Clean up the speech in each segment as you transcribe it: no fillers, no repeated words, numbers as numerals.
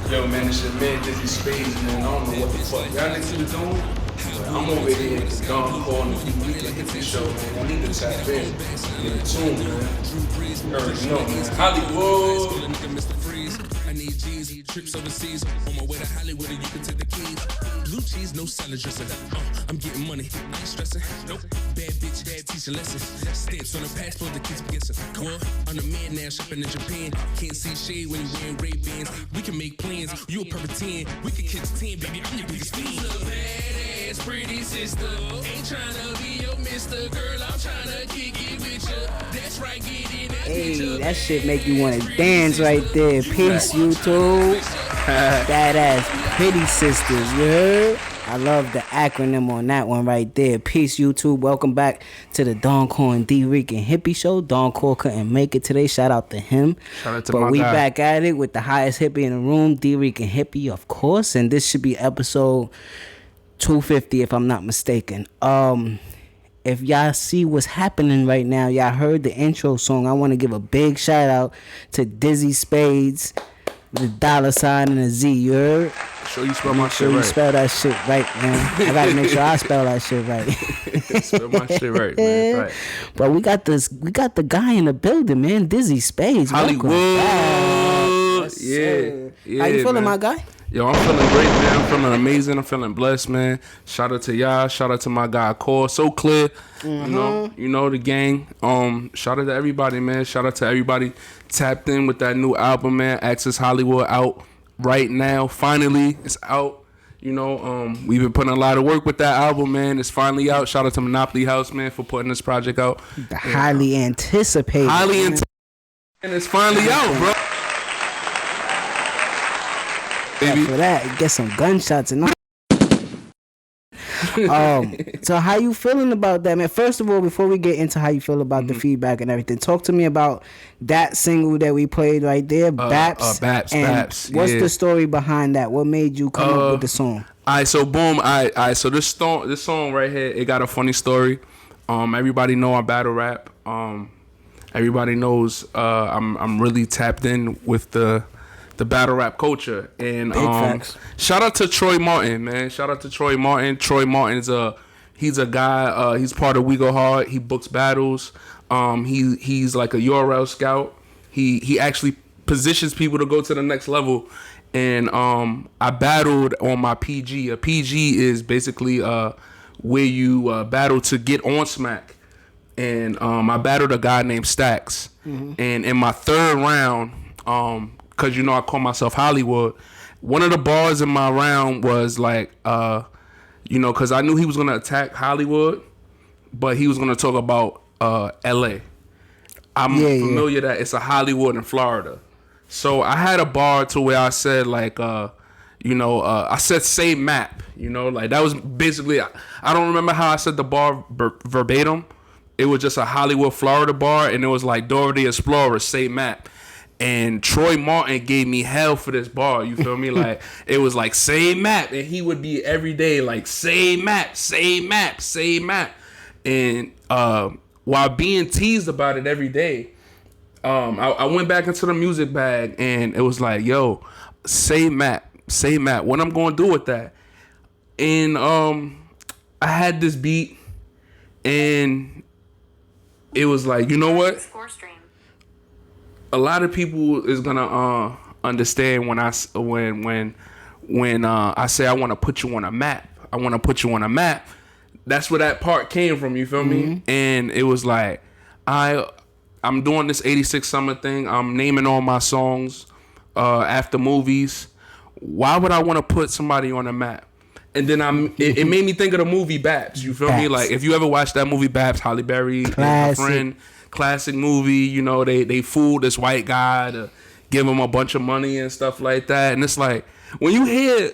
Yo, man, it's your man Dizzy Spades, man. I don't know what the fuck y'all niggas been doing, but I'm over here at the Thedoncoreanddricanhippieshow, show, man. I need to tap in, get in tune, man. You already know, man. Hollywood. I need G's, trips overseas. On my way to Hollywood, you can take the keys. Blue cheese, no salad dressing. I'm getting money, I ain't stressing. Nope. Bad bitch, bad teaching lessons. Stamps on the passport, the kids guessing. Well, I'm the man now, shopping in Japan. Can't see shade when you wearing Ray-Bans. We can make plans, you a perfect 10. We can catch 10, baby, I'm your biggest fan. Ass Pretty Sister. Ain't tryna be your mister, girl, I'm tryna kick it with you. That's right, get in that Hey, that shit make you want to dance right there. Peace, YouTube. That Ass Pretty Sistas, you heard? I love the acronym on that one right there. Peace, YouTube. Welcome back to the Thedoncoreanddricanhippieshow. Show. Thedoncore couldn't make it today. Shout out to him. Shout out to but my we guy. Back at it with the highest hippie in the room, Dricanhippie, of course. And this should be episode 250, if I'm not mistaken. If y'all see what's happening right now, y'all heard the intro song. I want to give a big shout out to Dizzy Spades, the $sign and a Z. You heard? Sure you spell my shit Sure you right. spell that shit right, man. I gotta make sure I spell that shit right. Spell my shit right, man. Right. But we got the guy in the building, man. Dizzy Spades. Hollywood. Yes, Yeah. sir. Yeah. How you feeling, man. my guy? Yo, I'm feeling great, man. I'm feeling amazing. I'm feeling blessed, man. Shout out to y'all. Shout out to my guy Core. So clear. You know the gang. Shout out to everybody, man. Shout out to everybody tapped in with that new album, man. Access Hollywood out right now. Finally, it's out. You know, we've been putting a lot of work with that album, man. It's finally out. Shout out to Monopoly House, man, for putting this project out. The highly anticipated. And it's finally out, bro. Baby. For that, get some gunshots and all. So how you feeling about that, man? First of all, before we get into how you feel about the feedback and everything, talk to me about that single that we played right there, B.A.P.S. B.A.P.S. And B.A.P.S. what's the story behind that? What made you come up with the song? Alright, so boom. Alright, so this song right here, it got a funny story. Everybody know I battle rap. Everybody knows I'm really tapped in with the battle rap culture. And shout out to Troy Martin, man. Shout out to Troy Martin. Troy Martin's he's a guy, he's part of We Go Hard. He books battles. He's like a URL scout. He actually positions people to go to the next level. And I battled on my PG. A PG is basically where you battle to get on Smack. And I battled a guy named Stacks. And in my third round, because you know I call myself Hollywood, one of the bars in my round was like, because I knew he was gonna attack Hollywood, but he was gonna talk about LA. I'm familiar that it's a Hollywood in Florida, so I had a bar to where I said like, I said same map, like that was basically. I don't remember how I said the bar verbatim. It was just a Hollywood, Florida bar, and it was like Dora the Explorer, same map. And Troy Martin gave me hell for this bar, you feel me? Like, it was like, same map. And he would be every day like, same map, same map, same map. And while being teased about it every day, I went back into the music bag and it was like, yo, same map, same map. What I'm going to do with that? And I had this beat and it was like, you know what? A lot of people is gonna understand when I say I want to put you on a map. I want to put you on a map. That's where that part came from. You feel me? And it was like I'm doing this 86 summer thing. I'm naming all my songs after movies. Why would I want to put somebody on a map? And then it made me think of the movie B.A.P.S. You feel me? Like if you ever watched that movie B.A.P.S, Halle Berry, her friend. Classic movie, they fooled this white guy to give him a bunch of money and stuff like that. And it's like when you hear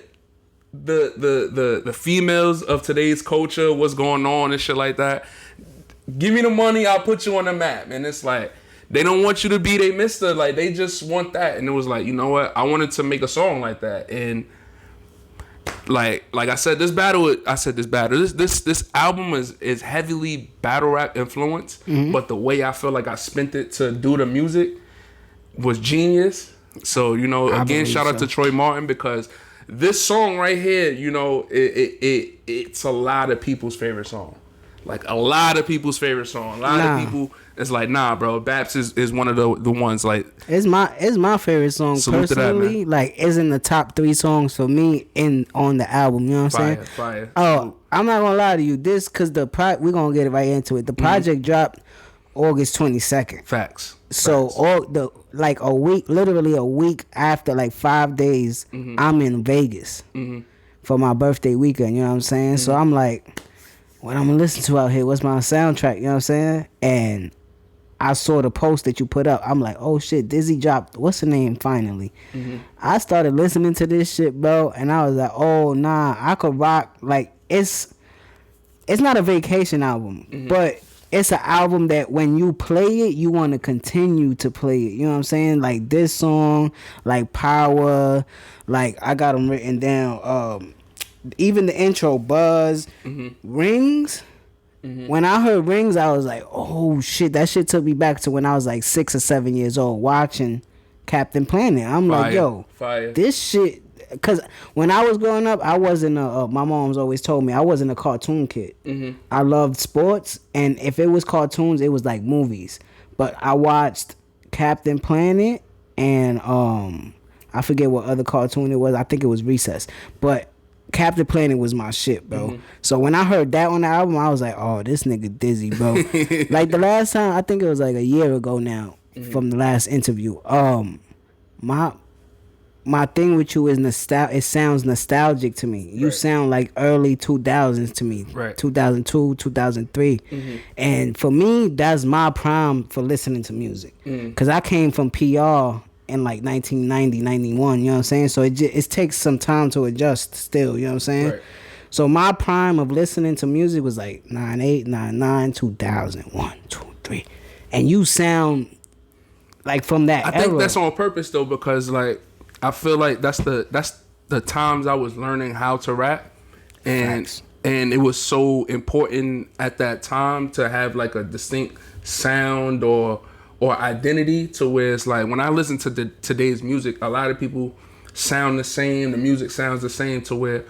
the females of today's culture, what's going on and shit like that, give me the money, I'll put you on the map. And it's like they don't want you to be their mister, like they just want that. And it was like, you know what? I wanted to make a song like that. And like I said, this album is heavily battle rap influenced, but the way I feel like I spent it to do the music was genius. So, you know, again, shout out to Troy Martin, because this song right here, you know, it's a lot of people's favorite song. Like, a lot of people's favorite song. A lot of people, it's like, nah, bro, B.A.P.S is one of the ones, like... It's my favorite song, personally. That, like, it's in the top 3 songs for me on the album, you know what I'm saying? Fire. Oh, I'm not gonna lie to you. This, because we're gonna get right into it. The project dropped August 22nd. Facts. So, literally a week after, like 5 days, I'm in Vegas for my birthday weekend, you know what I'm saying? So, I'm like... what I'm gonna listen to out here, what's my soundtrack, you know what I'm saying? And I saw the post that you put up. I'm like, oh shit, Dizzy dropped, what's the name, finally? I started listening to this shit, bro, and I was like, oh nah, I could rock. Like, it's not a vacation album, but it's an album that when you play it, you want to continue to play it, you know what I'm saying? Like this song, like Power, like I got them written down, even the intro, Buzz, Rings. When I heard Rings, I was like, oh shit, that shit took me back to when I was like 6 or 7 years old watching Captain Planet. I'm like, yo, this shit, because when I was growing up, I wasn't my mom's always told me I wasn't a cartoon kid. I loved sports, and if it was cartoons, it was like movies. But I watched Captain Planet and I forget what other cartoon it was. I think it was Recess. But Captain Planet was my shit, bro. So when I heard that on the album, I was like, oh, this nigga Dizzy, bro. Like the last time, I think it was like a year ago now, from the last interview. My thing with you is it sounds nostalgic to me. You sound like early 2000s to me. Right. 2002, 2003. And for me, that's my prime for listening to music. Because I came from PR in like 1990, 91, you know what I'm saying? So it takes some time to adjust still, you know what I'm saying? Right. So my prime of listening to music was like 98, 99, 2000, 1, 2, 3. And you sound like from that era. I think that's on purpose though, because like I feel like that's the times I was learning how to rap, and it was so important at that time to have like a distinct sound or identity, to where it's like when I listen to today's music, a lot of people sound the same, the music sounds the same, to where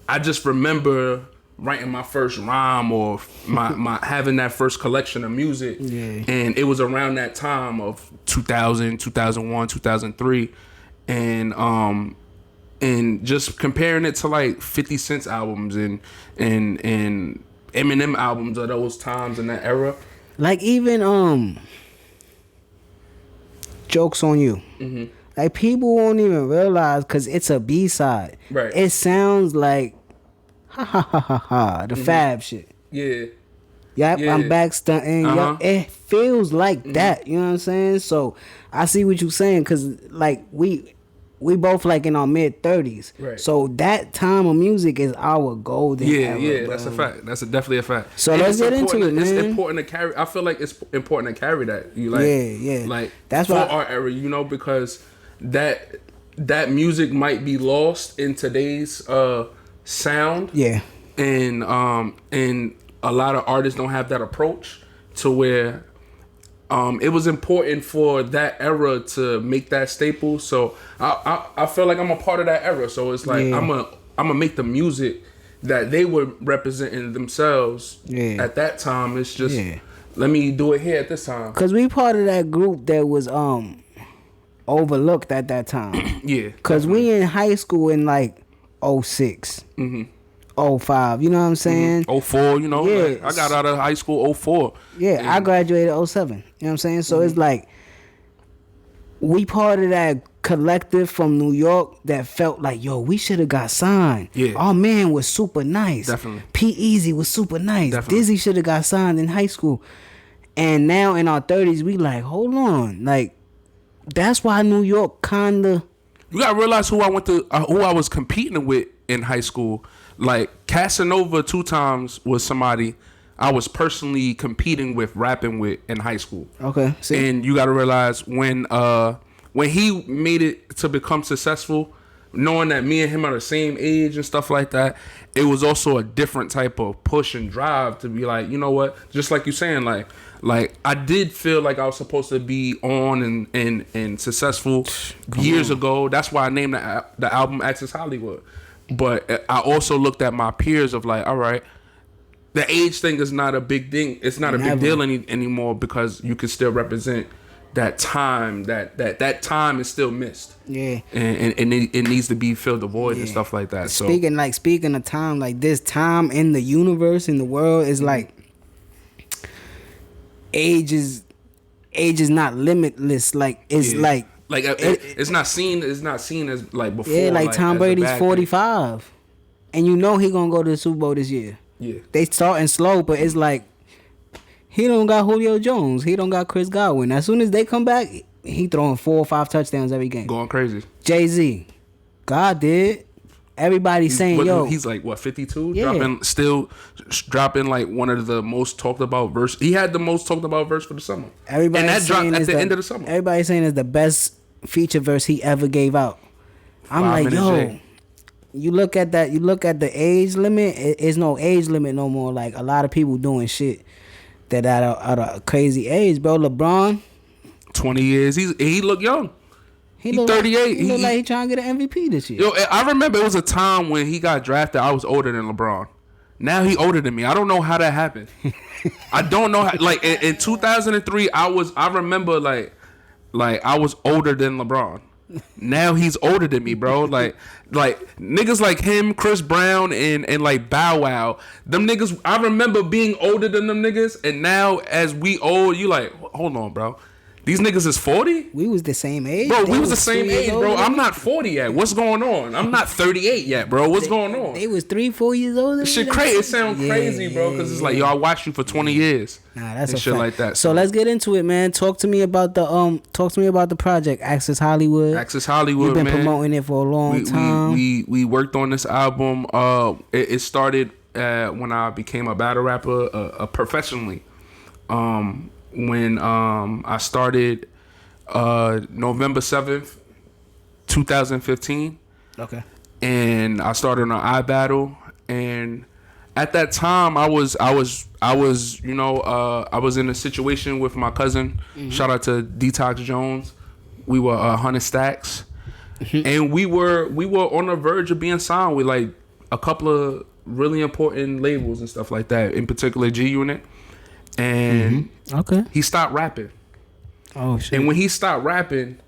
I just remember writing my first rhyme or my having that first collection of music, and it was around that time of 2000, 2001, 2003, and just comparing it to like 50 Cent's albums and Eminem albums of those times in that era. Like even Jokes on You. Like people won't even realize, because it's a B-side. Right. It sounds like ha ha ha ha ha, the Fab shit. Yep, I'm back stunting. Yep, it feels like that, you know what I'm saying? So I see what you're saying, because like we both like in our mid-30s. Right. So that time of music is our golden era. Yeah, that's a fact. That's definitely a fact. So let's get into it, man. It's important to carry. I feel like it's important to carry that. You like, like that's for our era, you know, because that music might be lost in today's sound. Yeah. And a lot of artists don't have that approach, to where it was important for that era to make that staple. So I feel like I'm a part of that era. So it's like I'm gonna make the music that they were representing themselves at that time. It's just let me do it here at this time. Cause we part of that group that was overlooked at that time. Cause we in high school in like 06. 05, you know what I'm saying? 04, you know? Like, I got out of high school 04. Yeah, I graduated 07. You know what I'm saying? So it's like, we part of that collective from New York that felt like, yo, we should have got signed. Yeah. Our man was super nice. Definitely. P-Eazy was super nice. Definitely. Dizzy should have got signed in high school. And now in our 30s, we like, hold on. Like, that's why New York kinda... You gotta realize who I was competing with in high school. Like Casanova 2 Times was somebody I was personally competing with, rapping with in high school. Okay. See? And you got to realize when he made it to become successful, knowing that me and him are the same age and stuff like that, it was also a different type of push and drive to be like, you know what? Just like you saying, like, Like I did feel like I was supposed to be on and successful years ago. That's why I named the album Access Hollywood. But I also looked at my peers of like, all right, the age thing is not a big thing. It's not a big deal anymore because you can still represent that time. That time is still missed. Yeah, and it needs to be filled the void and stuff like that. So speaking of time, like this time in the universe, in the world, is like age is not limitless. Like it's it's not seen as like before. Yeah, like Tom Brady's 45, and you know he gonna go to the Super Bowl this year. Yeah, they starting slow, but it's like he don't got Julio Jones, he don't got Chris Godwin. As soon as they come back, he throwing 4 or 5 touchdowns every game, going crazy. Jay-Z, God did. Everybody's saying, yo, he's like what 52, yeah. dropping like one of the most talked about verse. He had the most talked about verse for the summer. Everybody and that dropped at the end of the summer. Everybody's saying it's the best feature verse he ever gave out. I'm like, yo, you look at that. You look at the age limit. It's no age limit no more. Like a lot of people doing shit that at a crazy age, bro. LeBron, 20 years. He look young. He 38. He look like he trying to get an MVP this year. Yo, I remember it was a time when he got drafted. I was older than LeBron. Now he older than me. I don't know how that happened. I don't know how. Like in 2003, I remember like I was older than LeBron. Now he's older than me, bro. Like niggas like him, Chris Brown, and like Bow Wow. Them niggas. I remember being older than them niggas, and now as we old, you like, hold on, bro. These niggas is 40? We was the same age. Bro, we was the same age, bro. I'm not 40 yet. What's going on? I'm not 38 yet, bro. What's going on? They was 3-4 years older. Shit crazy. It sound crazy, bro, because it's like, yo, I watched you for 20 years. Nah, that's a shit fact. like that. So let's get into it, man. Talk to me about the project, Access Hollywood. Access Hollywood, You've been man. promoting it for a long time. We worked on this album. It started when I became a battle rapper professionally. When I started November 7th, 2015. Okay. And I started on iBattle, and at that time I was I was in a situation with my cousin. Mm-hmm. Shout out to Detox Jones. We were 100 stacks. Mm-hmm. And we were on the verge of being signed with like a couple of really important labels and stuff like that, in particular G Unit. And he stopped rapping. Oh shit. And when he stopped rapping,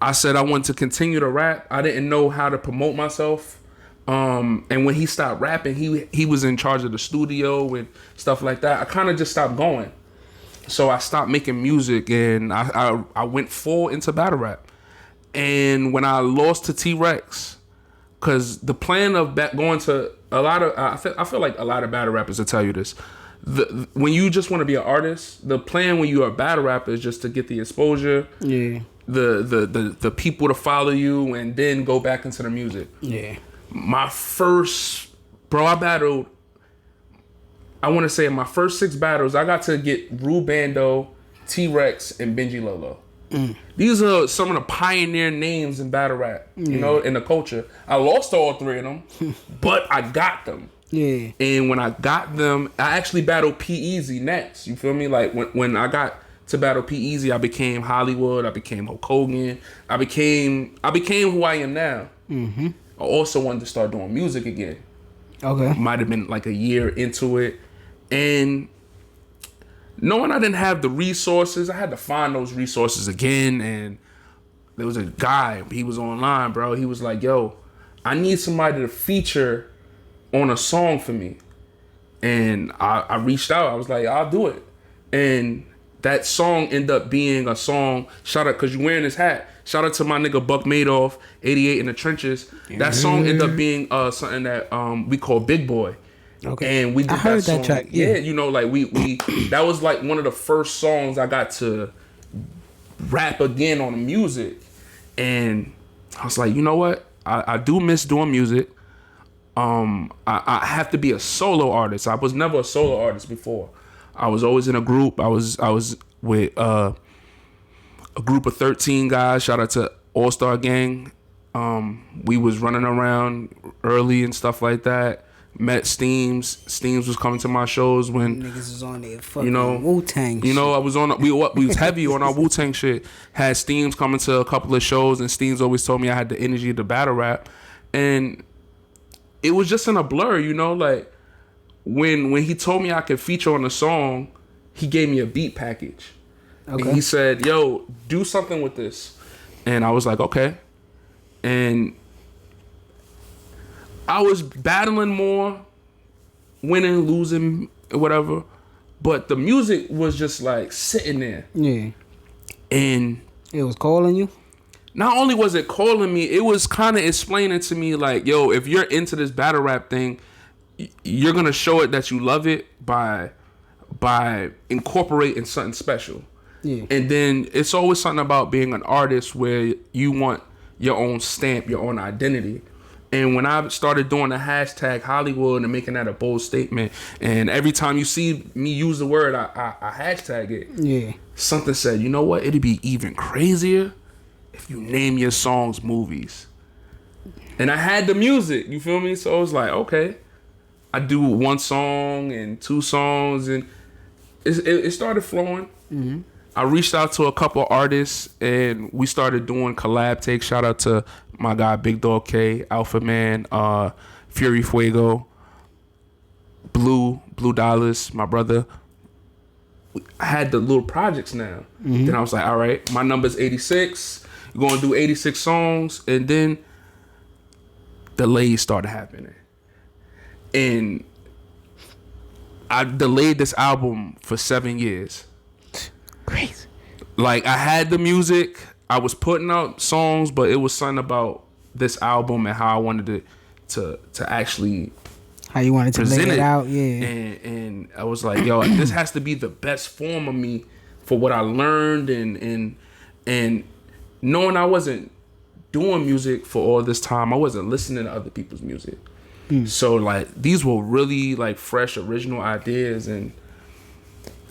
I said I wanted to continue to rap. I didn't know how to promote myself. And when he stopped rapping, he was in charge of the studio and stuff like that. I kind of just stopped going. So I stopped making music, and I went full into battle rap. And when I lost to T-Rex, because the plan of going to a lot of, I feel like a lot of battle rappers will tell you this. When you just want to be an artist, the plan when you are a battle rapper is just to get the exposure, the people to follow you, and then go back into the music. Yeah. My first, I battled, I want to say in my first 6 battles, I got to get Rue Bando, T-Rex, and Benji Lolo. Mm. These are some of the pioneer names in battle rap, you know, in the culture. I lost to all 3 of them, but I got them. Yeah. And when I got them, I actually battled P-Eazy next. You feel me? Like when I got to battle P-Eazy, I became Hollywood. I became Hulk Hogan. I became who I am now. Mm-hmm. I also wanted to start doing music again. Okay. Might have been like a year into it. And knowing I didn't have the resources, I had to find those resources again. And there was a guy, he was online, bro. He was like, yo, I need somebody to feature on a song for me. And I reached out. I was like, I'll do it. And that song ended up being a song, shout out, because you're wearing this hat. Shout out to my nigga Buck Madoff, 88 in the trenches. That song ended up being something that we call Big Boy. Okay. And we did that song. That track. Yeah, you know, like we that was like one of the first songs I got to rap again on the music. And I was like, you know what? I do miss doing music. I have to be a solo artist. I was never a solo artist before. I was always in a group. I was with a group of 13 guys. Shout out to All-Star Gang. We was running around early and stuff like that. met Steams. Steams was coming to my shows when niggas was on there fucking Wu-Tang. You know, I was on. We was heavy on our Wu-Tang shit. Had Steams coming to a couple of shows, and Steams always told me I had the energy to battle rap, and it was just in a blur. You know, like when he told me I could feature on a song, he gave me a beat package. Okay. And he said, "Yo, do something with this," and I was like, "Okay," and I was battling more, winning, losing, whatever. But the music was just like sitting there. Yeah. And it was calling you? Not only was it calling me, it was kind of explaining to me like, yo, if you're into this battle rap thing, you're going to show it that you love it by incorporating something special. Yeah. And then it's always something about being an artist where you want your own stamp, your own identity. And when I started doing the hashtag Hollywood and making that a bold statement, and every time you see me use the word, I hashtag it. Yeah. Something said, you know what? It'd be even crazier if you name your songs movies. And I had the music, you feel me? So I was like, okay. I do one song and two songs, and it started flowing. Mm-hmm. I reached out to a couple artists, and we started doing collab takes. Shout out to my guy Big Dog K, Alpha Man, Fury Fuego, Blue Dollars, my brother. I had the little projects now. Mm-hmm. Then I was like, all right, my number's 86. We're gonna do 86 songs, and then delays started happening, and I delayed this album for 7 years. Crazy. Like, I had the music, I was putting out songs, but it was something about this album and how I wanted to actually, how you wanted to lay it out, yeah. And I was like, yo, this has to be the best form of me for what I learned, and knowing I wasn't doing music for all this time, I wasn't listening to other people's music. So like, these were really like fresh, original ideas. And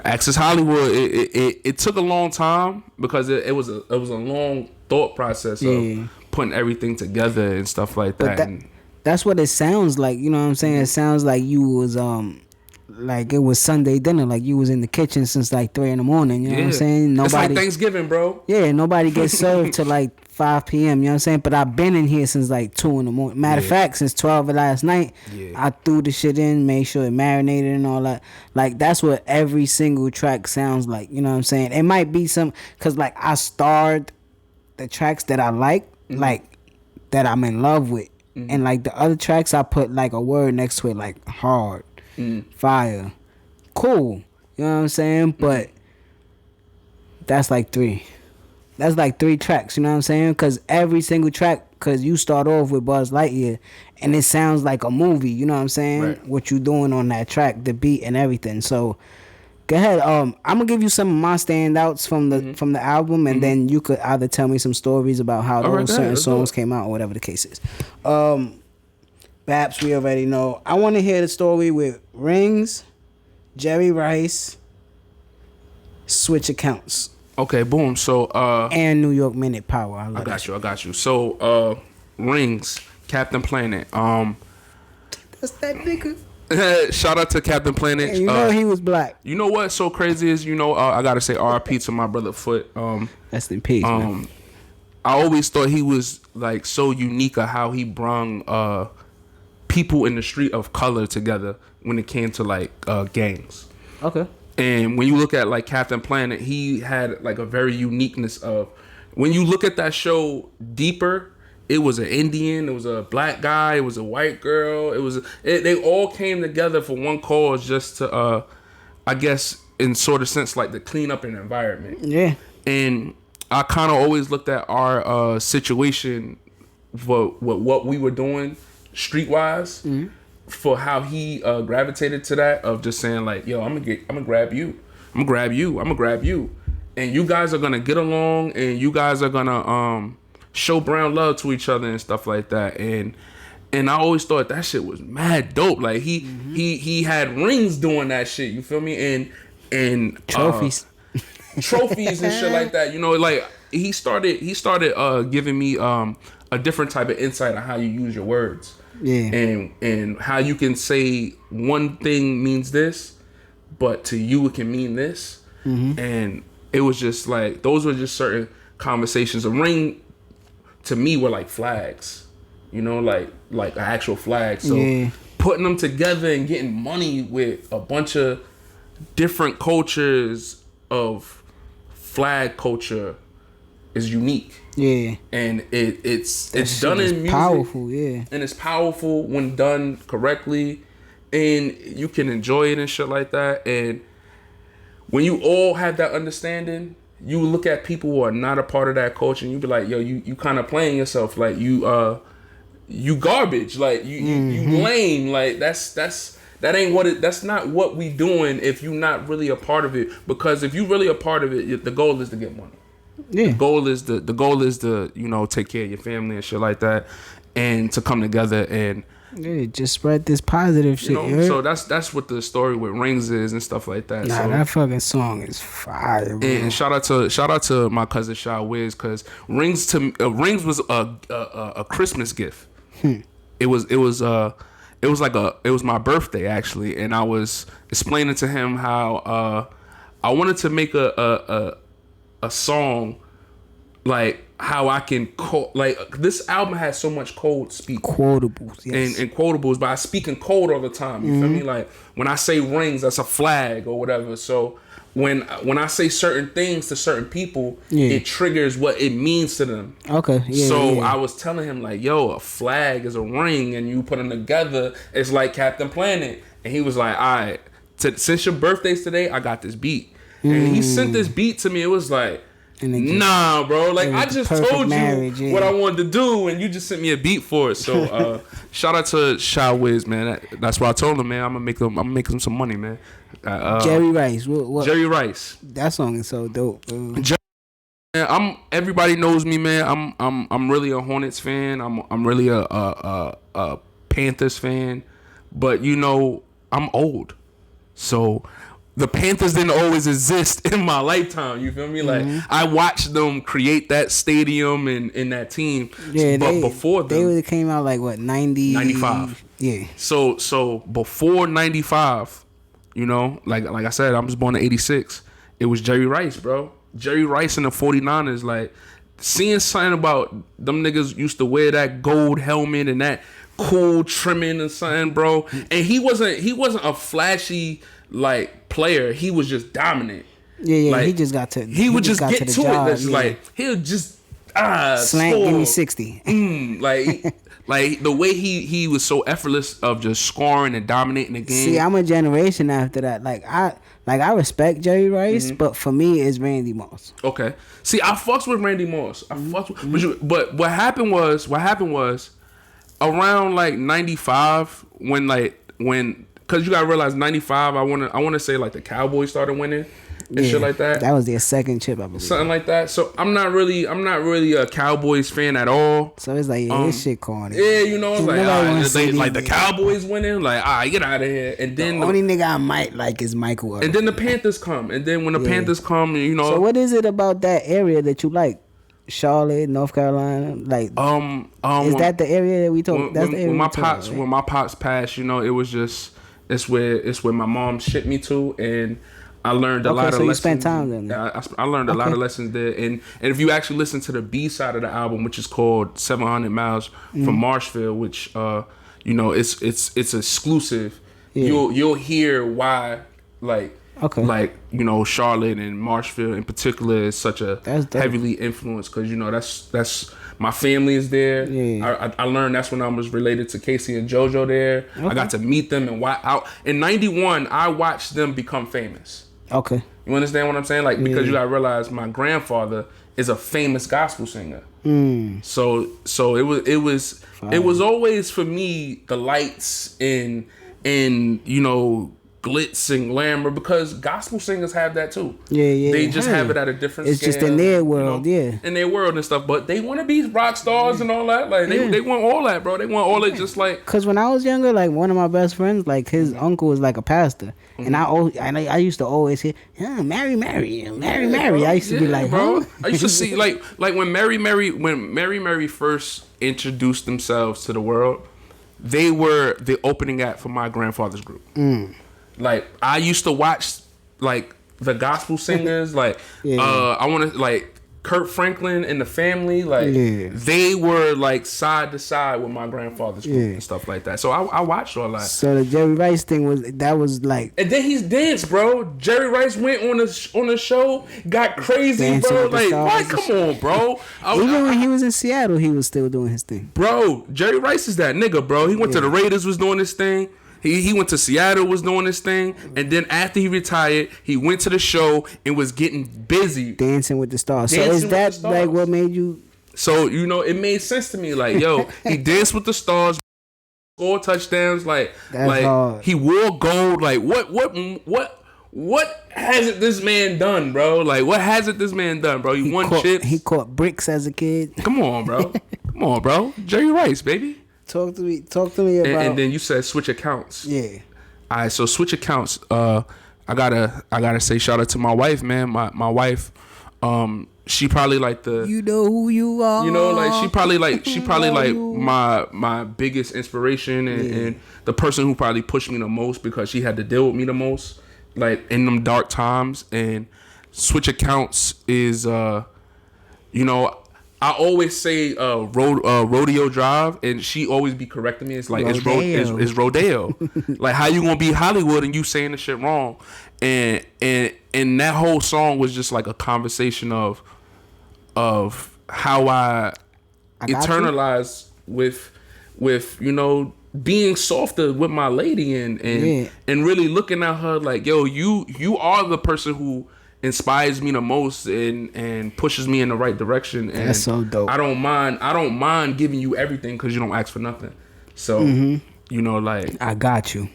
Access Hollywood, it took a long time because it was a long thought process of putting everything together and stuff like that. That's what it sounds like. You know what I'm saying? It sounds like you was like it was Sunday dinner, like you was in the kitchen since like 3 a.m. You know what I'm saying? Nobody, it's like Thanksgiving, bro. Yeah, nobody gets served till like 5 p.m. You know what I'm saying? But I've been in here since like 2 a.m. Matter of fact, since 12 of last night, I threw the shit in, made sure it marinated and all that. Like, that's what every single track sounds like. You know what I'm saying? It might be some, cause like I starred the tracks that I like that I'm in love with, and like the other tracks I put like a word next to it, like hard. Fire, cool, you know what I'm saying? But that's like 3 tracks, you know what I'm saying? Because every single track, because you start off with Buzz Lightyear and it sounds like a movie, you know what I'm saying? Right. What you doing on that track, the beat and everything. So go ahead. I'm gonna give you some of my standouts from the album, and then you could either tell me some stories about how those certain songs came out or whatever the case is. B.A.P.S, we already know. I want to hear the story with Rings, Jerry Rice, Switch Accounts. Okay, boom. So and New York Minute Power. I got you. So Rings, Captain Planet. That's that nigga. Shout out to Captain Planet. And you know he was black. You know what's so crazy is, I gotta say R.I.P. to my brother Foot. Rest in peace, man. I always thought he was like so unique of how he brung people in the street of color together when it came to like gangs. Okay. And when you look at like Captain Planet, he had like a very uniqueness of, when you look at that show deeper, it was an Indian, it was a black guy, it was a white girl, they all came together for one cause, just to I guess in sort of sense like to clean up an environment. Yeah. And I kind of always looked at our situation for what we were doing streetwise, for how he gravitated to that of just saying like, yo, I'm gonna grab you, and you guys are gonna get along, and you guys are gonna show brown love to each other and stuff like that. And I always thought that shit was mad dope. Like he had Rings doing that shit, you feel me? And trophies and shit like that. Like he started giving me a different type of insight on how you use your words. Yeah. And how you can say one thing means this, but to you it can mean this. And it was just like, those were just certain conversations. A ring to me were like flags, you know, like an actual flag. So putting them together and getting money with a bunch of different cultures of flag culture is unique. Yeah. And it's done in music. Powerful, yeah. And it's powerful when done correctly, and you can enjoy it and shit like that. And when you all have that understanding, you look at people who are not a part of that culture and you be like, yo, you kind of playing yourself, like you garbage, like you lame, like that ain't what it, that's not what we doing if you not really a part of it. Because if you really a part of it, the goal is to get money. Yeah. The goal is to, you know, take care of your family and shit like that, and to come together and just spread this positive shit. You know, so that's what the story with Rings is and stuff like that. Nah, so, that fucking song is fire, bro. And shout out to my cousin Shaw Wiz, because Rings was a Christmas gift. It was my birthday actually, and I was explaining to him how I wanted to make a song like how I can like this album has so much code speak quotables, yes. and quotables, but I speak in code all the time. You feel me? Like when I say rings, that's a flag or whatever. So when I say certain things to certain people, it triggers what it means to them. Okay. Yeah, so I was telling him like, yo, a flag is a ring, and you put them together, it's like Captain Planet. And he was like, all right, since your birthday's today, I got this beat. And he sent this beat to me. It was like, nah, bro. Like, I just told you what I wanted to do, and you just sent me a beat for it. So, shout out to Shaw Wiz, man. That's why I told him, man. I'm gonna make him some money, man. Jerry Rice. What? Jerry Rice. That song is so dope. Everybody knows me, man. I'm really a Hornets fan. I'm really a Panthers fan. But you know, I'm old, so the Panthers didn't always exist in my lifetime. You feel me? Like, I watched them create that stadium and that team. Yeah, but before them, they came out like what, 95. Yeah. So before 95, you know, like I said, I was born in 86. It was Jerry Rice, bro. Jerry Rice and the 49ers. Like, seeing something about them niggas used to wear that gold helmet and that cool trimming and something, bro. And he wasn't a flashy like player. He was just dominant. Yeah, like, he just got to. He would just get to it. That's like he'll just slant, score. Give me 60. Like the way he was so effortless of just scoring and dominating the game. See, I'm a generation after that. Like I respect Jerry Rice, but for me it's Randy Moss. Okay. See, I fucks with Randy Moss. But what happened was around like 95 when because you gotta realize 95, I wanna say like the Cowboys started winning and shit like that. That was their second chip, I believe. Something like that. So I'm not really a Cowboys fan at all. So it's like, this shit corny. Yeah, you know, like the Cowboys winning, like, get out of here. And then the only nigga I might like is Michael. And then the Panthers come. And then when the Panthers come, you know. So what is it about that area that you like? Charlotte, North Carolina, like is that the area that we talk? That's the area when my pops passed, you know, it was just it's where my mom shipped me to, and I learned a lot of lessons. So you spent time there. I learned a lot of lessons there, and if you actually listen to the B side of the album, which is called 700 Miles from Marshville, which you know, it's exclusive. Yeah. You'll hear why, like. Okay. Like, you know, Charlotte and Marshville in particular is such a heavily influenced, because, you know, that's my family is there. Yeah. I learned that's when I was related to Casey and JoJo there. Okay. I got to meet them, and in 91 I watched them become famous. Okay. You understand what I'm saying? Like, because you gotta realize my grandfather is a famous gospel singer. So it was always for me the lights and you know, glitz and glamour, because gospel singers have that too. Yeah. They just have it at a different scale. It's just in their world, you know, in their world and stuff. But they want to be rock stars and all that. Like they want all that, bro. They want all that, just like. Cause when I was younger, like one of my best friends, like his uncle was like a pastor, and I used to always hear, Mary. I used to be like, bro. I used to see like when Mary first introduced themselves to the world. they were the opening act for my grandfather's group. Like I used to watch like the gospel singers, like I want to like Kurt Franklin and the Family, like they were like side to side with my grandfather's group and stuff like that. So I watched all that. So the Jerry Rice thing was like, and then he's danced, bro. Jerry Rice went on the show, got crazy, bro. Like what? Come on, bro. Even when he was in Seattle, he was still doing his thing, bro. Jerry Rice is that nigga, bro. He went to the Raiders, was doing his thing. He went to Seattle, was doing his thing, and then after he retired, he went to the show and was getting busy. Dancing with the Stars. So is that like what made you? So, you know, it made sense to me. Like, yo, he danced with the stars, scored touchdowns. Like, hard. He wore gold. Like, what hasn't this man done, bro? Like, what hasn't this man done, bro? He won chips. He caught bricks as a kid. Come on, bro. Come on, bro. Jerry Rice, baby. Talk to me about. And then you said switch accounts. Yeah. All right, so switch accounts. I gotta say shout out to my wife, man. My wife, she probably like the. You know who you are. You know, like she probably like my biggest inspiration and the person who probably pushed me the most because she had to deal with me the most, like in them dark times. And switch accounts is you know. I always say Rodeo Drive, and she always be correcting me. It's like it's Rodeo. Like how you gonna be Hollywood and you saying the shit wrong? And that whole song was just like a conversation of how I internalize with you know being softer with my lady and really looking at her like, yo, you are the person who inspires me the most and pushes me in the right direction. And that's so dope. I don't mind giving you everything because you don't ask for nothing. So you know, like I got you,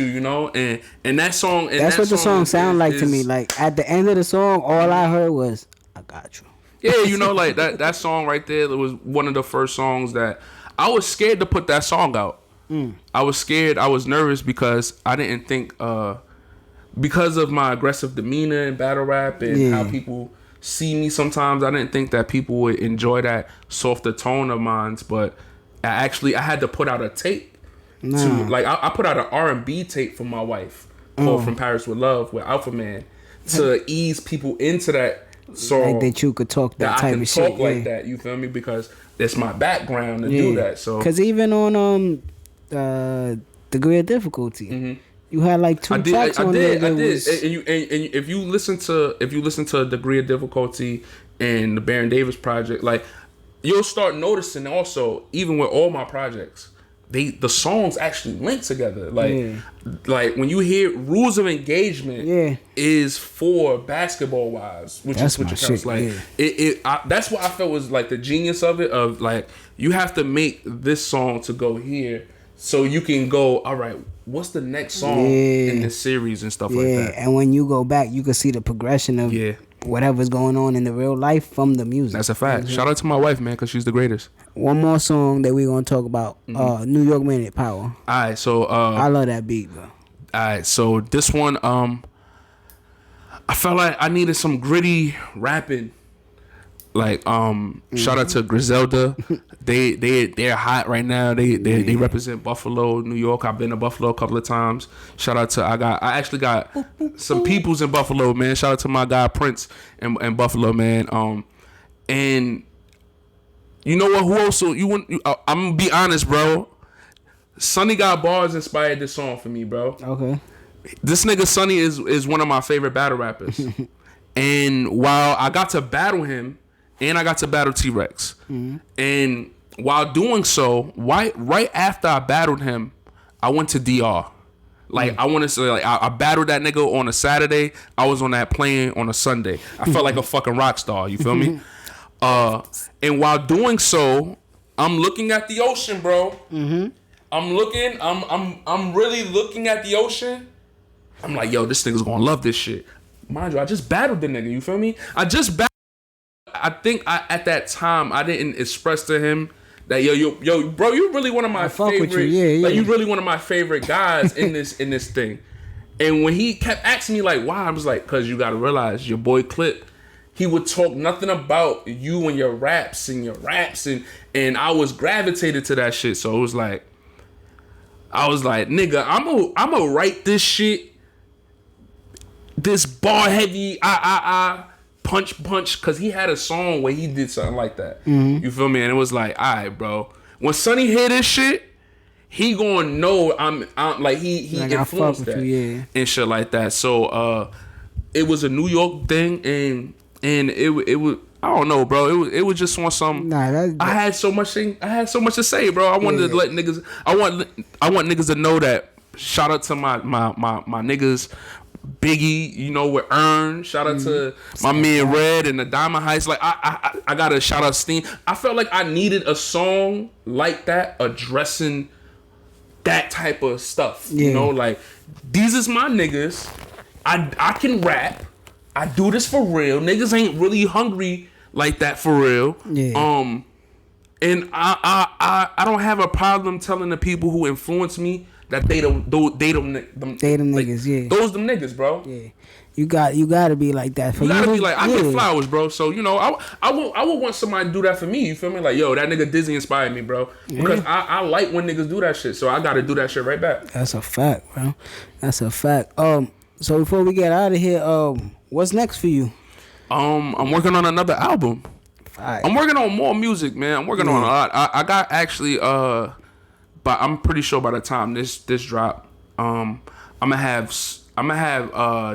you know, and that song. And that's that what the song sound like to me. Like at the end of the song, all I heard was I got you. Yeah, you know, like that song right there was one of the first songs that I was scared to put that song out. I was scared. I was nervous because I didn't think because of my aggressive demeanor in battle rap and how people see me sometimes, I didn't think that people would enjoy that softer tone of mine. But I had to put out a tape to like I put out an R&B tape for my wife called From Paris with Love with Alpha Man to ease people into that song. Like that you could talk that type of shit. I can talk like that, you feel me? Because it's my background to do that. So because even on Degree of Difficulty. You had like two tracks on there. I did. And if you listen to Degree of Difficulty and the Baron Davis project, like you'll start noticing also, even with all my projects, the songs actually link together. Like when you hear Rules of Engagement is for basketball wives, which that's is what my counts. Like that's what I felt was like the genius of it. Of like you have to make this song to go here, so you can go. All right. What's the next song in this series and stuff like that? And when you go back, you can see the progression of whatever's going on in the real life from the music. That's a fact. Mm-hmm. Shout out to my wife, man, because she's the greatest. One more song that we're going to talk about, New York Minute Power. All right, so... I love that beat, bro. All right, so this one, I felt like I needed some gritty rapping. Like, shout out to Griselda. They're hot right now. They represent Buffalo, New York. I've been to Buffalo a couple of times. Shout out to I actually got some peoples in Buffalo, man. Shout out to my guy Prince in Buffalo, man. And you know what? Who also I'm gonna be honest, bro. Sonny Got Bars inspired this song for me, bro. Okay. This nigga Sonny is one of my favorite battle rappers. And while I got to battle him, and I got to battle T-Rex. And while doing so, right after I battled him, I went to DR. Like, I want to say, like, I battled that nigga on a Saturday. I was on that plane on a Sunday. I felt like a fucking rock star. You feel me? And while doing so, I'm looking at the ocean, bro. I'm really looking at the ocean. I'm like, yo, this nigga's gonna love this shit. Mind you, I just battled the nigga. You feel me? I think at that time I didn't express to him that yo, bro, you really one of my favorite. Like you really one of my favorite guys in this thing. And when he kept asking me like why, I was like, cause you gotta realize your boy Clip, he would talk nothing about you and your raps and I was gravitated to that shit. So it was like, I was like, nigga, I'm a write this shit, this bar heavy, punch, cause he had a song where he did something like that. You feel me? And it was like, all right, bro. When Sonny hear this shit, he gonna know I'm like he like influenced that and shit like that. So it was a New York thing, and it was. I don't know, bro. It was just on some. I had so much to say, bro. I wanted to let niggas. I want niggas to know that. Shout out to my niggas, Biggie. You know, with Earn. Shout out to my man Red and the Diamond Heights. Like I gotta shout out Steen. I felt like I needed a song like that addressing that type of stuff. You know, like these is my niggas. I can rap. I do this for real. Niggas ain't really hungry like that for real. Yeah. And I don't have a problem telling the people who influence me that they them niggas. Yeah. Those them niggas, bro. Yeah. You got to be like that. You gotta be like, I get flowers, bro. So you know, I would want somebody to do that for me. You feel me? Like, yo, that nigga Dizzy inspired me, bro. Because I like when niggas do that shit. So I gotta do that shit right back. That's a fact, bro. That's a fact. So before we get out of here, what's next for you? I'm working on another album. Right. I'm working on more music, man. I'm working on a lot. I got actually, but I'm pretty sure by the time this drop, I'm gonna have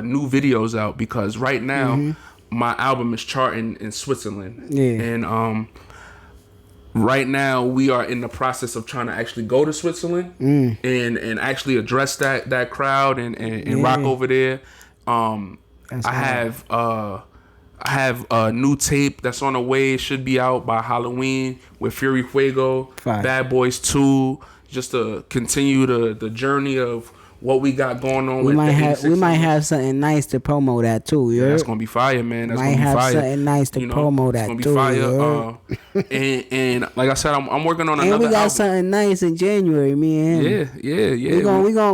new videos out because right now my album is charting in Switzerland. Yeah. And right now we are in the process of trying to actually go to Switzerland and actually address that crowd and rock over there. I have a new tape that's on the way. It should be out by Halloween with Fury Fuego, Bad Boys 2, just to continue the journey of what we got going on. We might have something nice to promo that too. Yeah, that's gonna be fire, man. That's gonna be fire. Something nice to promo that too. It's gonna be fire. And like I said, I'm working on another. And we got album. something nice in January, me and him. Yeah.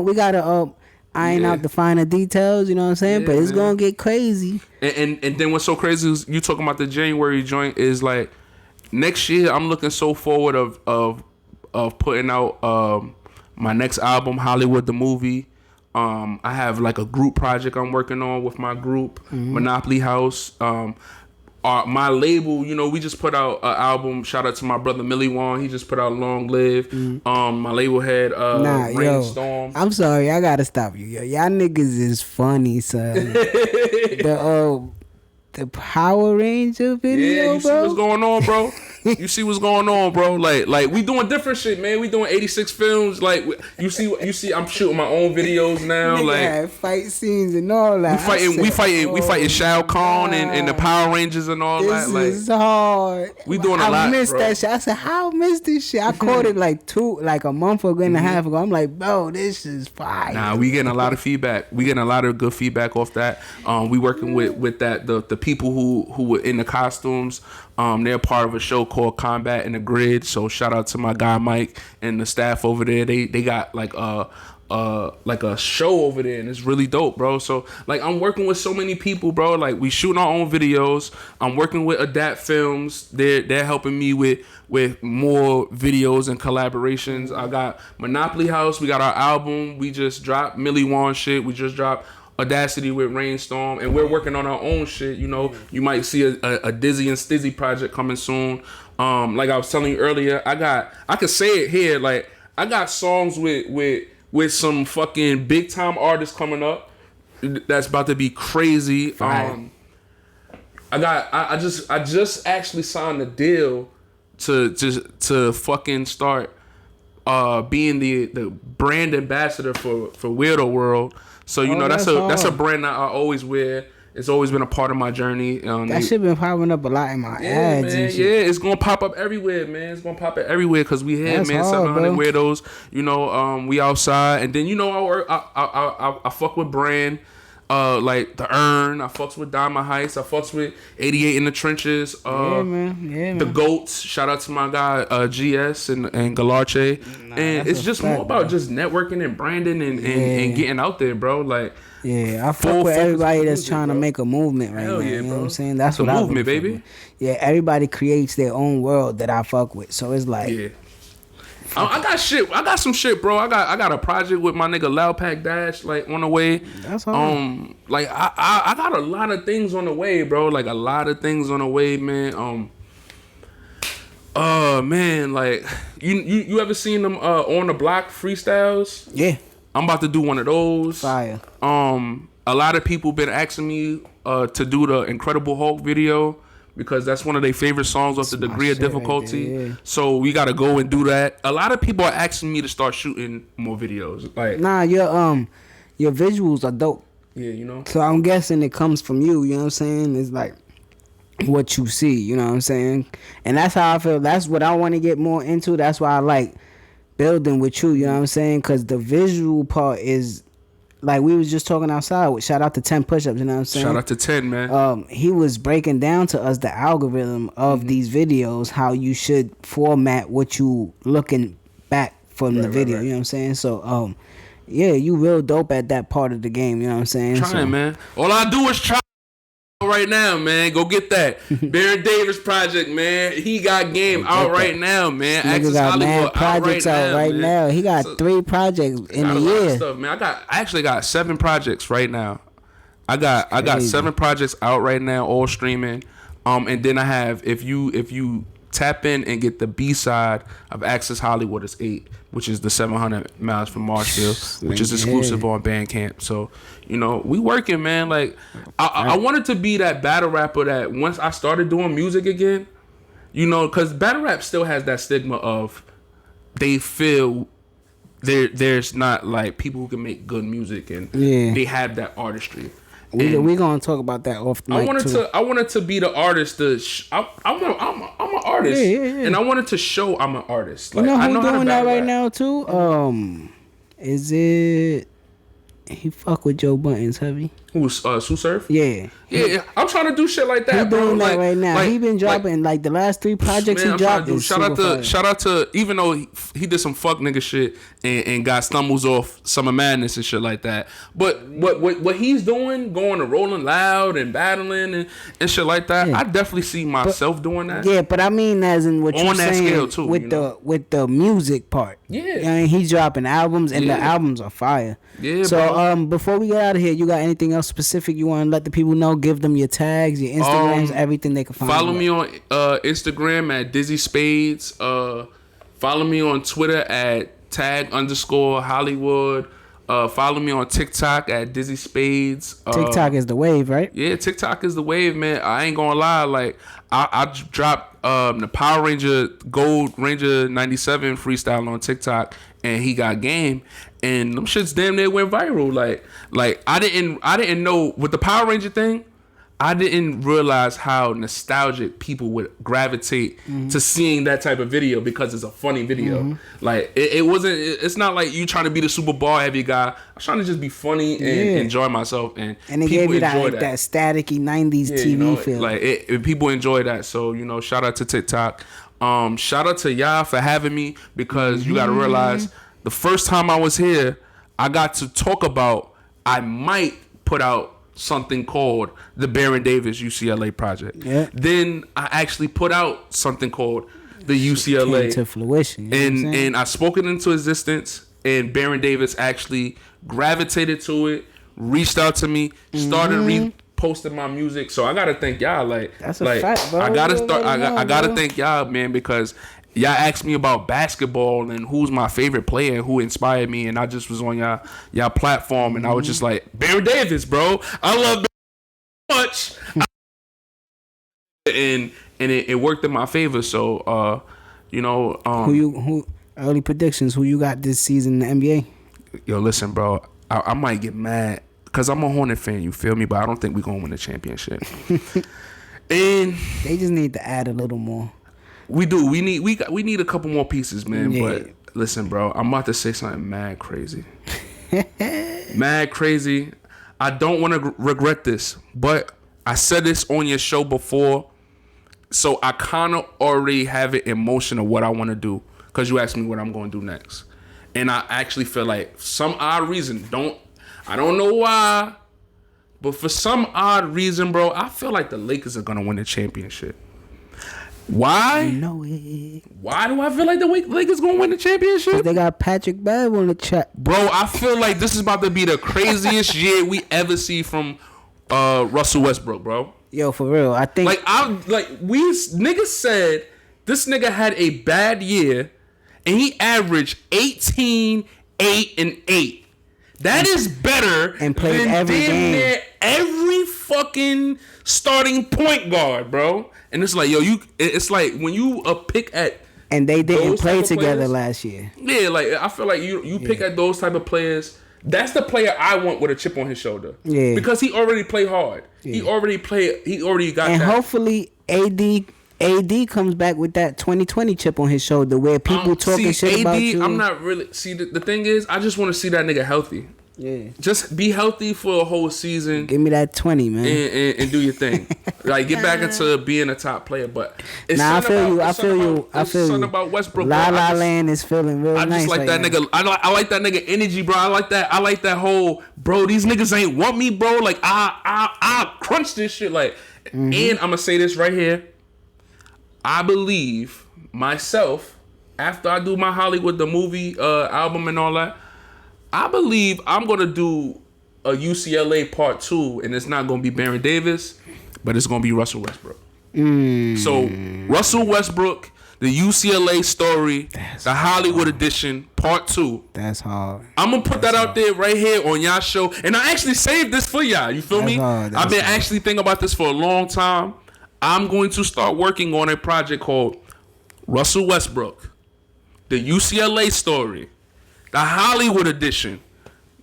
We gotta iron out the finer details. You know what I'm saying? But it's gonna get crazy. And then what's so crazy is you talking about the January joint is like next year. I'm looking so forward of putting out my next album, Hollywood the Movie. I have like a group project I'm working on with my group, Monopoly House. My label, you know, we just put out an album. Shout out to my brother Millie Wong. He just put out Long Live. My label had Rainstorm. I'm sorry, I gotta stop you. Yo, y'all niggas is funny, son. The Power Ranger video, you bro. See what's going on, bro? You see what's going on, bro? Like we doing different shit, man. We doing 86 films. Like you see. I'm shooting my own videos now. Nigga like had fight scenes and all that. We fighting Shao Kahn and the Power Rangers and all that. Like this is hard. We doing a lot. I missed bro. that shit. I said, how I missed this shit? I caught it like a month ago and a half ago. I'm like, bro, this is fire. Nah, we getting a lot of feedback. We getting a lot of good feedback off that. We working with that the people who were in the costumes. They're part of a show called Combat in the Grid. So shout out to my guy Mike and the staff over there. They got like a show over there, and it's really dope, bro. So like I'm working with so many people, bro. Like we shooting our own videos. I'm working with Adapt Films. They're helping me with more videos and collaborations. I got Monopoly House. We got our album. We just dropped Millie Wong shit. We just dropped Audacity with Rainstorm, and we're working on our own shit. You know, you might see a Dizzy and Stizzy project coming soon. Like I was telling you earlier, I could say it here. Like I got songs with some fucking big time artists coming up. That's about to be crazy. I just actually signed a deal to fucking start being the brand ambassador for Weirdo World. So you know that's a brand that I always wear. It's always been a part of my journey. That shit been popping up a lot in my ads. Man, and shit. Yeah, it's gonna pop up everywhere, man. It's gonna pop up everywhere because we here, man. 700 Weirdos. You know, we outside, and then you know I fuck with brand. Like the Earn, I fucks with Diamond Heights, I fucks with 88 in the Trenches. Yeah, man. The Goats, shout out to my guy GS and Galarche. And it's just more about just networking and branding and getting out there, bro. Like I fuck with everybody that's trying to make a movement right now. You know what I'm saying? That's what I movement, baby. Yeah, everybody creates their own world that I fuck with. So it's like I got shit. I got some shit, bro. I got a project with my nigga Loud Pack Dash, like, on the way. That's hard. Like, I got a lot of things on the way, bro. Like, a lot of things on the way, man. Man, like, you ever seen them on the block freestyles? Yeah. I'm about to do one of those. Fire. A lot of people been asking me to do the Incredible Hulk video because that's one of their favorite songs off the Degree of Difficulty. Right there, yeah. So we gotta go and do that. A lot of people are asking me to start shooting more videos. Like, nah, your visuals are dope. Yeah, you know. So I'm guessing it comes from you. You know what I'm saying? It's like what you see. You know what I'm saying? And that's how I feel. That's what I want to get more into. That's why I like building with you. You know what I'm saying? Because the visual part is. Like we was just talking outside. Shout out to 10 push-ups, you know what I'm saying? Shout out to 10, man. He was breaking down to us the algorithm of these videos, how you should format what you looking back from the video, right. You know what I'm saying? So, yeah, you real dope at that part of the game, you know what I'm saying? Trying, man. All I do is try right now, man. Go get that. Baron Davis project, man. He got game out right now, man. Access got Hollywood projects out right now. He got 3 projects in a year. Stuff, man. I actually got 7 projects right now. I got 7 projects out right now, all streaming. And then I have if you tap in and get the B-side of Access Hollywood, is 8, which is the 700 miles from Marshville, which is exclusive on Bandcamp. So, you know, we working, man. Like, I wanted to be that battle rapper that once I started doing music again, you know, because battle rap still has that stigma of they feel there's not, like, people who can make good music and they have that artistry. We gonna talk about that off the mic I wanted to be the artist. I'm an artist, and I wanted to show I'm an artist. Like, you know who's I know doing that right rap now too? Is it? He fuck with Joe Buttons heavy. Who's Sue Surf? Yeah. I'm trying to do shit like that. He doing bro. that right now. He been dropping like the last 3 projects he dropped. Shout out to even though he did some fuck nigga shit and got stumbles off Summer Madness and shit like that. But what he's doing, going to Rolling Loud and battling and shit like that, I definitely see myself doing that. Yeah, but I mean as in what you're saying scale too, with the music part. Yeah. I mean, he's dropping albums and the albums are fire. Yeah. So bro. Before we get out of here, you got anything else specific you want to let the people know? Give them your tags, your Instagrams, everything they can find. Follow me on Instagram at Dizzy Spades. Follow me on Twitter at tag_Hollywood. Follow me on TikTok at Dizzy Spades. TikTok is the wave, right? Yeah, TikTok is the wave, man. I ain't gonna lie. Like, I dropped the Power Ranger Gold Ranger 97 freestyle on TikTok, and he got game, and them shits damn near went viral. Like I didn't know with the Power Ranger thing. I didn't realize how nostalgic people would gravitate to seeing that type of video because it's a funny video. Like it wasn't. It's not like you trying to be the super ball heavy guy. I was trying to just be funny and enjoy myself. And it gave you that staticky 90s TV you know, feel. Like people enjoy that. So, you know, shout out to TikTok. Shout out to y'all for having me because you got to realize the first time I was here, I got to talk about I might put out something called the Baron Davis UCLA project. Yeah. Then I actually put out something called the UCLA came to fruition. You know and I spoke it into existence, and Baron Davis actually gravitated to it, reached out to me, started reposting my music. So I gotta thank y'all. Like that's a fact, bro. I gotta thank y'all, man, because y'all asked me about basketball and who's my favorite player and who inspired me, and I just was on y'all platform, and I was just like, Baron Davis, bro. I love Baron much. And it worked in my favor. So you know, who early predictions? Who you got this season in the NBA? Yo, listen, bro. I might get mad because I'm a Hornet fan. You feel me? But I don't think we're gonna win the championship. And they just need to add a little more. We do. We need a couple more pieces, man. Yeah. But listen, bro, I'm about to say something mad crazy. Mad crazy. I don't want to regret this, but I said this on your show before, so I kind of already have it in motion of what I want to do because you asked me what I'm going to do next, and I actually feel like some odd reason, I don't know why, but for some odd reason, bro, I feel like the Lakers are going to win the championship. Why? You know it. Why do I feel like the Lakers gonna win the championship? They got Patrick Bev on the chat. Bro, I feel like this is about to be the craziest year we ever see from Russell Westbrook, bro. Yo, for real. I think niggas said this nigga had a bad year and he averaged 18, 8, and 8. That is better and played than every game. Every fucking starting point guard, bro. And it's like, yo, it's like when you pick at and they didn't play together players, last year. Yeah, like I feel like you pick at those type of players. That's the player I want with a chip on his shoulder. Yeah, because he already played hard. Yeah. He already got. And that. Hopefully, AD comes back with that 2020 chip on his shoulder, where people talking shit AD, about you. I'm not really. See, the thing is, I just want to see that nigga healthy. Yeah, just be healthy for a whole season. Give me that 20, man, and do your thing. Like get back into being a top player. But it's I feel you. Something about Westbrook. La Land is feeling real nice. I just like that nigga. I like that nigga energy, bro. I like that whole bro. These niggas ain't want me, bro. Like I crunch this shit. Like, and I'm gonna say this right here. I believe myself after I do my Hollywood the movie album and all that. I believe I'm going to do a UCLA part 2, and it's not going to be Baron Davis, but it's going to be Russell Westbrook. So, Russell Westbrook, the UCLA story, the Hollywood edition, part 2. That's hard. I'm going to put that out there right here on y'all show. And I actually saved this for y'all. You feel me? I've been actually thinking about this for a long time. I'm going to start working on a project called Russell Westbrook, the UCLA story. The Hollywood edition,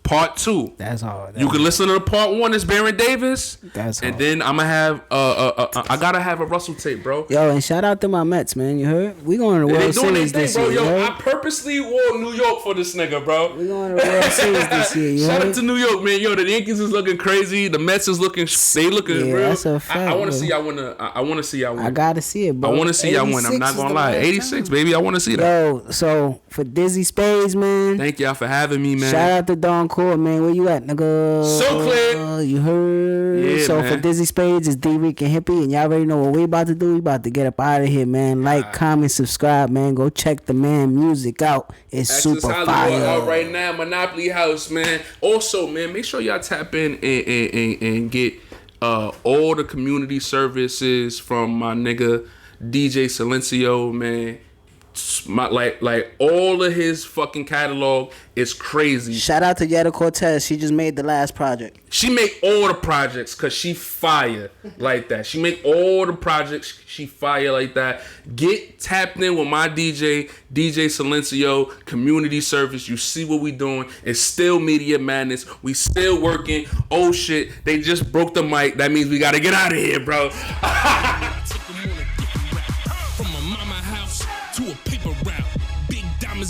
part 2. That's hard. You can listen to the part 1 as Baron Davis. That's hard. And then I'm gonna have I gotta have a Russell tape, bro. Yo, and shout out to my Mets, man. You heard? We going to the World Series this year. Yo, I purposely wore New York for this nigga, bro. We going to the World Series this year. Shout out to New York, man. Yo, the Yankees is looking crazy. The Mets is looking real. That's a fact. I want to see y'all win. I want to see y'all win. I gotta see it, bro. I want to see y'all win. I'm not gonna lie. 86, baby. I want to see that. Yo, so for Dizzy Spades, man. Thank y'all for having me, man. Shout out to Thedoncore, man. Where you at, nigga? So clear. You heard? Yeah, so man. for Dizzy Spades, it's D-Ricanhippie, and y'all already know what we about to do. We about to get up out of here, man. Like, comment, subscribe, man. Go check the man music out. It's Access super Hollywood fire. Out right now, Monopoly House, man. Also, man, make sure y'all tap in and get all the community services from my nigga DJ Silencio, man. Like all of his fucking catalog is crazy. Shout out to Yetta Cortez. She just made the last project. She make all the projects because she fire like that. She make all the projects. She fire like that. Get tapped in with my DJ Silencio, community service. You see what we doing. It's still Media Madness. We still working. Oh shit, they just broke the mic. That means we gotta get out of here, bro.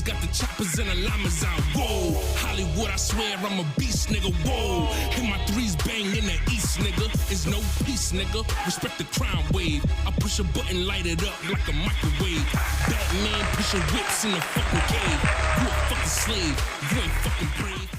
Got the choppers and the llamas out. Whoa, Hollywood, I swear I'm a beast, nigga. Whoa, hit my threes bang in the east, nigga. It's no peace, nigga. Respect the crime wave. I push a button, light it up like a microwave. Batman pushing whips in the fucking cave. You a fucking slave. You ain't fucking brave.